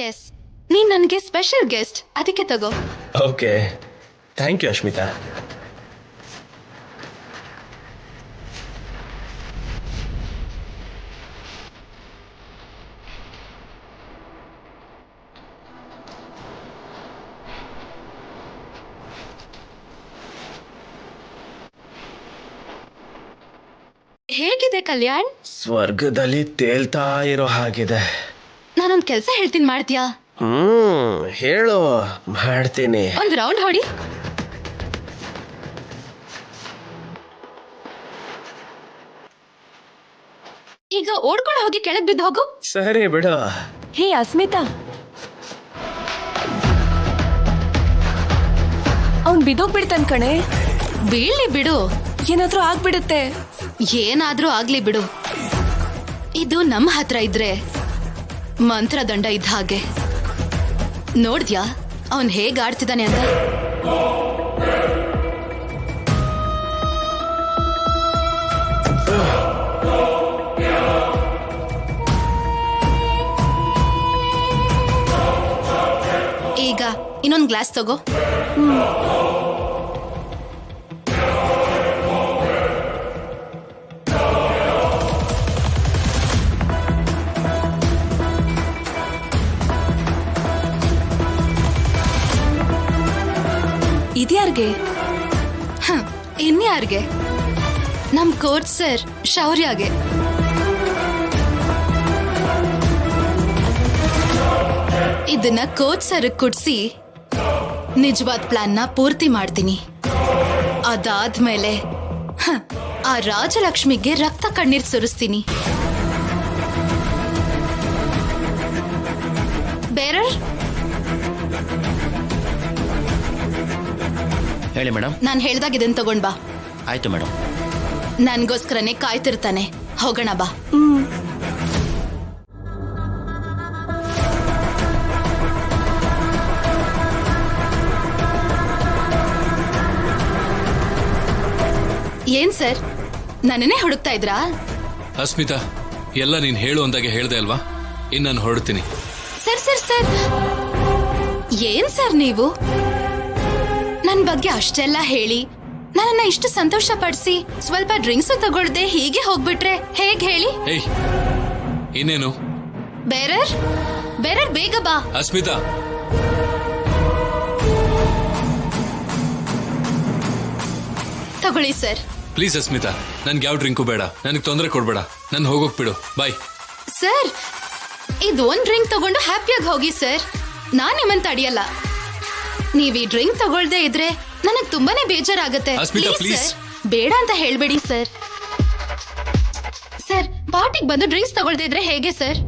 S, ನೀನ್ ನನಗೆ special guest, ಅದಕ್ಕೆ ತಗೋ. Okay, thank you Ashmita. ಹೇಗಿದೆ ಕಲ್ಯಾಣ್? ಸ್ವರ್ಗದಲ್ಲಿ ತೇಲ್ತಾ ಇರೋ ಹಾಗಿದೆ. ನಾನೊಂದ್ ಕೆಲ್ಸ ಹೇಳ್ತೀನಿ, ಮಾಡ್ತೀಯಾ? ಹೇಳು, ಮಾಡ್ತೀನಿ. ಒಂದ್ ರೌಂಡ್ ಹೊಡಿ. ಈಗ ಓಡ್ಕೊಂಡು ಹೋಗಿ ಕೆಳಗ್ ಬಿದ್ದು ಹೋಗು. ಸರಿ ಬಿಡು. ಹೇ ಅಸ್ಮಿತಾ, ಅವ್ನ್ ಬಿದ್ದೋಗ್ಬಿಡ್ತಾನ್ ಕಣೆ. ಬೀಳ್ಲಿ ಬಿಡು, ಏನಾದ್ರೂ ಆಗ್ಬಿಡುತ್ತೆ. ಏನಾದ್ರೂ ಆಗ್ಲಿ ಬಿಡು. ಇದು ನಮ್ಮ ಹತ್ರ ಇದ್ರೆ ಮಂತ್ರದಂಡ ಇದ್ದ ಹಾಗೆ. ನೋಡ್ದ್ಯಾ ಅವನ್ ಹೇಗ್ ಆಡ್ತಿದ್ದಾನೆ ಅಂತ? ಈಗ ಇನ್ನೊಂದ್ ಗ್ಲಾಸ್ ತಗೋ. ಇದ್ಯಾರ್ಗೆ? ಇನ್ಯಾರ್ಗೆ? ನಮ್ ಕೋಚ್ ಸರ್ ಶೌರ್ಯಗೆ. ಇದನ್ನ ಕೋಚ್ ಸರ್ ಕುಡ್ಸಿ ನಿಜವಾದ ಪ್ಲಾನ್ನ ಪೂರ್ತಿ ಮಾಡ್ತೀನಿ. ಅದಾದ್ಮೇಲೆ ಆ ರಾಜಲಕ್ಷ್ಮಿಗೆ ರಕ್ತ ಕಣ್ಣೀರ್ ಸುರಿಸ್ತೀನಿ. ಬೇರರ್, ಹೇಳಿ ಮೇಡಮ್. ನಾನು ಹೇಳ್ದಾಗ ಇದನ್ನ ತಗೊಂಡ್ ಬಾ. ಆಯ್ತು ಮೇಡಮ್. ನನ್ಗೋಸ್ಕರನೇ ಕಾಯ್ತಿರ್ತಾನೆ. ಹೋಗೋಣ ಬಾ. ಏನ್ ಸರ್, ನನ್ನನ್ನೇ ಹುಡುಕ್ತಾ ಇದ್ರಾ? ಅಸ್ಮಿತಾ, ಎಲ್ಲ ನೀನ್ ಹೇಳು ಅಂದಾಗೆ ಹೇಳ್ದೆ ಅಲ್ವಾ? ಇನ್ನು ನಾನು ಹೊರಡ್ತೀನಿ. ಸರ್ ಸರ್ ಸರ್, ಏನ್ ಸರ್ ನೀವು ನನ್ ಬಗ್ಗೆ ಅಷ್ಟೆಲ್ಲ ಹೇಳಿ ನನ್ನನ್ನ ಇಷ್ಟು ಸಂತೋಷ ಪಡಿಸಿ ಸ್ವಲ್ಪ ಡ್ರಿಂಕ್ಸ್ ತಗೊಳ್ದೆ ಹೀಗೆ ಹೋಗ್ಬಿಟ್ರೆ ಹೇಗ್ ಹೇಳಿ? ಏಯ್, ಇನ್ನೇನು? ಬೇರರ್ ಬೇರರ್, ಬೇಗ ಬಾ. ಅಸ್ಮಿತಾ, ತಗೊಳ್ಳಿ ಸರ್. ಪ್ಲೀಸ್ ಅಸ್ಮಿತಾ, ನನ್ಗೆ ಯಾವ ಡ್ರಿಂಕು ಬೇಡ. ನನಗೆ ತೊಂದರೆ ಕೊಡ್ಬೇಡ. ನನ್ ಹೋಗೋಕ್ ಬಿಡು. ಬಾಯ್. ಸರ್, ಇದು ಒಂದ್ ಡ್ರಿಂಕ್ ತಗೊಂಡು ಹ್ಯಾಪಿಯಾಗಿ ಹೋಗಿ ಸರ್. ನಾನ್ ನಿಮ್ಮನ್ ತಡಿಯಲ್ಲ. ನೀವ್ ಈ ಡ್ರಿಂಕ್ ತಗೊಳ್ದೆ ಇದ್ರೆ ನನಗ್ ತುಂಬಾನೇ ಬೇಜಾರಾಗತ್ತೆ. ಅಸ್ಮಿತಾ, ಪ್ಲೀಸ್. ಬೇಡ ಅಂತ ಹೇಳ್ಬೇಡಿ ಸರ್. ಸರ್, ಪಾರ್ಟಿಗೆ ಬಂದು ಡ್ರಿಂಕ್ಸ್ ತಗೊಳ್ದೆ ಇದ್ರೆ ಹೇಗೆ ಸರ್?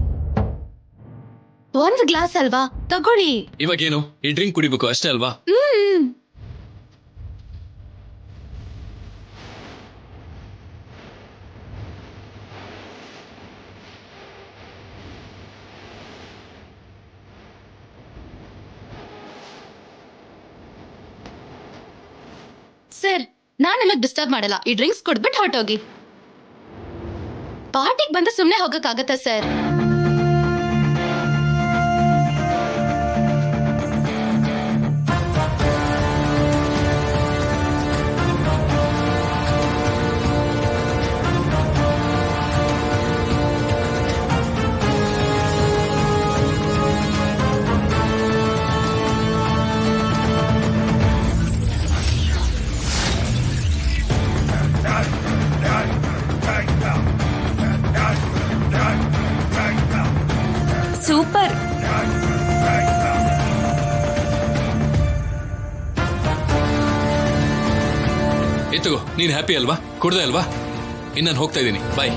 ಒಂದ್ ಗ್ಲಾಸ್ ಅಲ್ವಾ, ತಗೊಳ್ಳಿ. ಇವಾಗೇನು, ಈ ಡ್ರಿಂಕ್ ಕುಡಿಬೇಕು ಅಷ್ಟೇ ಅಲ್ವಾ? ಸರ್, ನಾನ್ ನಿಮಗ್ ಡಿಸ್ಟರ್ಬ್ ಮಾಡಲ್ಲ. ಈ ಡ್ರಿಂಕ್ಸ್ ಕುಡ್ಬಿಟ್ಟು ಹೊರಟೋಗಿ. ಪಾರ್ಟಿಗೆ ಬಂದು ಸುಮ್ನೆ ಹೋಗಕ್ಕಾಗತ್ತಾ ಸರ್? ಸೂಪರ್. ಎತ್ತಗೋ, ನೀನ್ ಹ್ಯಾಪಿ ಅಲ್ವಾ? ಕುಡ್ದೆ ಅಲ್ವಾ? ಇನ್ನು ನಾನು ಹೋಗ್ತಾ ಇದ್ದೀನಿ. ಬಾಯ್.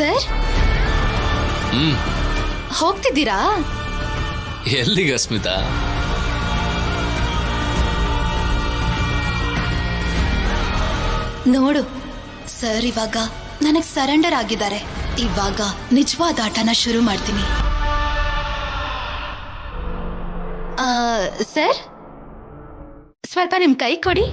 ಸರ್ ಹೋಗ್ತಿದ್ದೀರಾ? ಎಲ್ಲಿಗೆ ಅಸ್ಮಿತಾ? ನೋಡು ಸರ್, ಇವಾಗ ನನಗ್ ಸರೆಂಡರ್ ಆಗಿದ್ದಾರೆ. ಇವಾಗ ನಿಜವಾದ ಆಟನ ಶುರು ಮಾಡ್ತೀನಿ. ಸರ್, ಸ್ವಲ್ಪ ನಿಮ್ ಕೈ ಕೊಡಿ.